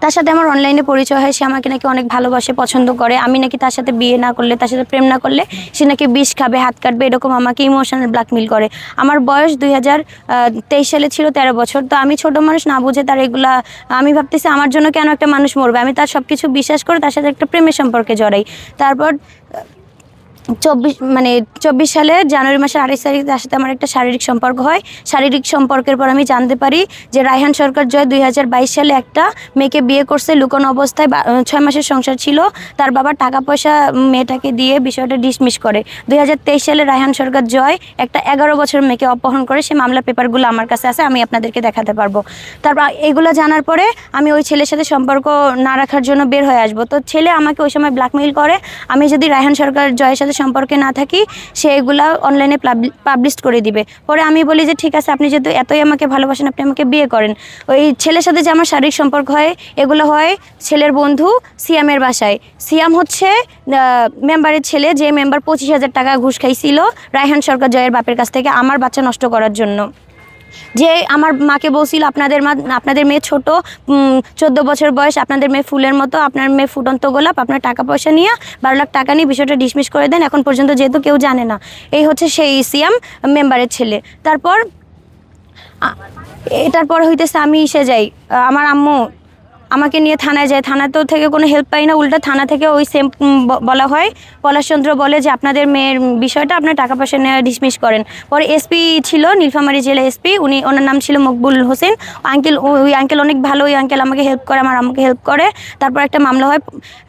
তার সাথে আমার অনলাইনে পরিচয় হয়, সে আমাকে নাকি অনেক ভালোবাসে, পছন্দ করে। আমি নাকি তার সাথে বিয়ে না করলে, তার সাথে প্রেম না করলে সে নাকি বিষ খাবে, হাত কাটবে, এরকম আমাকে ইমোশনাল ব্ল্যাকমেল করে। আমার বয়স 2023 সালে ছিল 13 বছর। তো আমি ছোট মানুষ, না বুঝে তার এগুলা, আমি ভাবতেছি আমার জন্য কেন একটা মানুষ মরবে। আমি তার সব কিছু বিশ্বাস করে তার সাথে একটা প্রেমের সম্পর্কে জড়াই। তারপর 24 সালে জানুয়ারি মাসের 28 তারিখ তার সাথে আমার একটা শারীরিক সম্পর্ক হয়। শারীরিক সম্পর্কের পর আমি জানতে পারি যে রায়হান সরকার জয় 2022 সালে একটা মেয়েকে বিয়ে করছে লুকোনো অবস্থায়। 6 মাসের সংসার ছিল। তার বাবা টাকা পয়সা মেয়েটাকে দিয়ে বিষয়টা ডিসমিস করে। 2023 সালে রায়হান সরকার জয় একটা 11 বছরের মেয়েকে অপহরণ করে। সে মামলা পেপারগুলো আমার কাছে আছে, আমি আপনাদেরকে দেখাতে পারবো। তারপর এগুলো জানার পরে আমি ওই ছেলের সাথে সম্পর্ক না রাখার জন্য বের হয়ে আসবো। তো ছেলে আমাকে ওই সময় ব্ল্যাকমেইল করে, আমি যদি রায়হান সরকার জয়ের সাথে সম্পর্কে না থাকি সে এগুলা অনলাইনে পাবলিশ করে দিবে। পরে আমি বলি যে ঠিক আছে, আপনি যেহেতু এতই আমাকে ভালোবাসেন, আপনি আমাকে বিয়ে করেন। ওই ছেলের সাথে যে আমার শারীরিক সম্পর্ক হয়, এগুলো হয় ছেলের বন্ধু সিয়ামের বাসায়। সিয়াম হচ্ছে মেম্বারের ছেলে, যে মেম্বার 25,000 টাকা ঘুষ খাইছিল রায়হান সরকার জয়ের বাপের কাছ থেকে আমার বাচ্চা নষ্ট করার জন্য। যে আমার মাকে বলছিল আপনাদের মেয়ে ছোট, 14 বছর বয়স, আপনাদের মেয়ে ফুলের মতো, আপনার মেয়ে ফুটন্ত গোলাপ, আপনার টাকা পয়সা নিয়ে 12 লাখ টাকা নিয়ে বিষয়টা ডিসমিস করে দেন। এখন পর্যন্ত যেহেতু কেউ জানে না। এই হচ্ছে সেই সিয়াম মেম্বারের ছেলে। তারপর হইতেছে আমি যাই, আমার আম্মু আমাকে নিয়ে থানায় যায়। থানা তো থেকে কোনো হেল্প পাই না, উল্টা থানা থেকে ওই সেম বলা হয়, পলাশচন্দ্র বলে যে আপনাদের মেয়ের বিষয়টা আপনার টাকা পয়সা নিয়ে ডিসমিস করেন। পরে এসপি ছিল নীলফামারী জেলা এসপি, ওনার নাম ছিল মকবুল হোসেন আঙ্কেল। ওই আঙ্কেল অনেক ভালো, ওই আঙ্কেল আমাকে হেল্প করে, আমার আম্মুকে হেল্প করে। তারপর একটা মামলা হয়,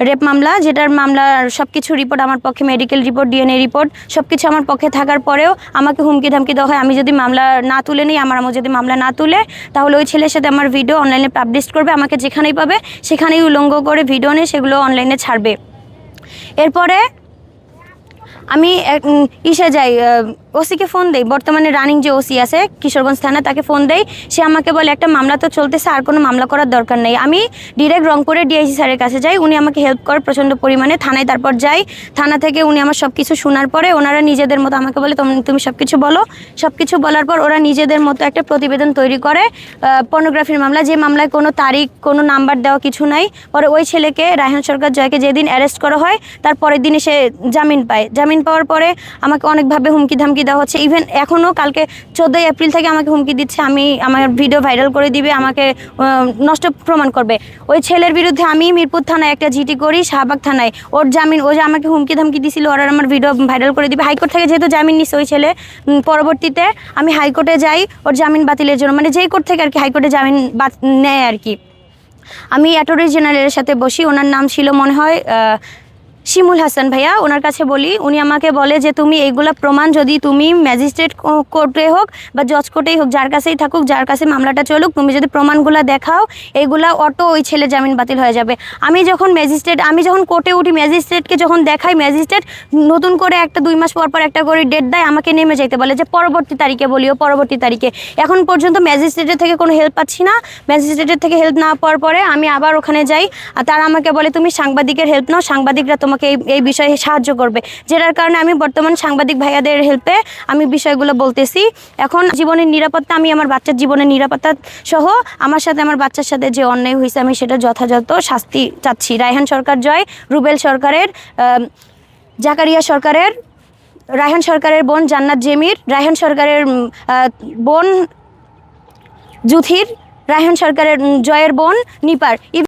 রেপ মামলা, যেটার মামলার সব কিছু রিপোর্ট আমার পক্ষে, মেডিকেল রিপোর্ট, ডিএনএ রিপোর্ট সব কিছু আমার পক্ষে থাকার পরেও আমাকে হুমকি ধামকি দেওয়া হয়। আমি যদি মামলা না তুলে নিই, আমার আম্মু যদি মামলা না তুলে, তাহলে ওই ছেলের সাথে আমার ভিডিও অনলাইনে পাবলিশ করবে, আমাকে যেখানেই পাবে সেখানেই উলঙ্গ করে ভিডিও নিয়ে সেগুলো অনলাইনে ছাড়বে। এরপরে আমি যাই, ওসিকে ফোন দেই, বর্তমানে রানিং যে ওসি আছে কিশোরগঞ্জ থানা, তাকে ফোন দেই। সে আমাকে বলে একটা মামলা তো চলতেছে, আর কোনো মামলা করার দরকার নেই। আমি ডিরেক্ট রংপুরের ডিআইসি স্যারের কাছে যাই, উনি আমাকে হেল্প করে প্রচণ্ড পরিমাণে। থানায় তারপর যাই, থানা থেকে উনি আমার সব কিছু শোনার পরে ওনারা নিজেদের মতো আমাকে বলে তুমি সব কিছু বলো। সব কিছু বলার পর ওরা নিজেদের মতো একটা প্রতিবেদন তৈরি করে, পর্নোগ্রাফির মামলা, যে মামলায় কোনো তারিখ, কোনো নাম্বার দেওয়া কিছু নাই। পরে ওই ছেলেকে, রায়হান সরকার জয়কে, যেদিন অ্যারেস্ট করা হয় তার পরের দিনে সে জামিন পায়। জামিন পাওয়ার পরে আমাকে অনেকভাবে হুমকি ধামকি দেওয়া হচ্ছে। ইভেন এখনও কালকে 14 এপ্রিল থেকে আমাকে হুমকি দিচ্ছে, আমার ভিডিও ভাইরাল করে দিবে, আমাকে নষ্ট প্রমাণ করবে। ওই ছেলের বিরুদ্ধে আমি মিরপুর থানায় একটা জিডি করি, শাহবাগ থানায়। ওর জামিন, ও যে আমাকে হুমকি ধামকি দিছিল, ওরা আমার ভিডিও ভাইরাল করে দিবে। হাইকোর্ট থেকে যেহেতু জামিন নিচ্ছে ওই ছেলে, পরবর্তীতে আমি হাইকোর্টে যাই ওর জামিন বাতিলের জন্য, মানে যেই কোর্ট থেকে আর কি হাইকোর্টে জামিন নেয় আর কি। আমি অ্যাটর্নি জেনারেলের সাথে বসি, ওনার নাম ছিল মনে হয় শিমুল হাসান ভাইয়া। ওনার কাছে বলি, উনি আমাকে বলে যে তুমি এইগুলা প্রমাণ যদি তুমি ম্যাজিস্ট্রেট কোর্টে হোক বা জজ কোর্টেই হোক, যার কাছেই থাকুক, যার কাছে মামলাটা চলুক, তুমি যদি প্রমাণগুলো দেখাও, এইগুলা অটো ওই ছেলে জামিন বাতিল হয়ে যাবে। আমি যখন কোর্টে উঠি, ম্যাজিস্ট্রেটকে যখন দেখাই, ম্যাজিস্ট্রেট নতুন করে 2 মাস পর একটা করে ডেট দেয়, আমাকে নেমে যাইতে বলে যে পরবর্তী তারিখে বলিও, পরবর্তী তারিখে। এখন পর্যন্ত ম্যাজিস্ট্রেটের থেকে কোনো হেল্প পাচ্ছি না। ম্যাজিস্ট্রেটের থেকে হেল্প না পাওয়ার পরে আমি আবার ওখানে যাই, আর তারা আমাকে বলে তুমি সাংবাদিকের হেল্প নাও, সাংবাদিকরা তোমাকে এই বিষয়ে সাহায্য করবে। যেটার কারণে আমি বর্তমান সাংবাদিক ভাইয়াদের হেল্পে আমি বিষয়গুলো বলতেছি। এখন জীবনের নিরাপত্তা, আমি আমার বাচ্চার জীবনের নিরাপত্তা সহ আমার সাথে, আমার বাচ্চার সাথে যে অন্যায় হয়েছে, আমি সেটা যথাযথ শাস্তি চাচ্ছি। রায়হান সরকার জয়, রুবেল সরকারের, জাকারিয়া সরকারের, রায়হান সরকারের বোন জান্নাত জেমির, রায়হান সরকারের বোন জুথির, রায়হান সরকারের জয়ের বোন নিপার।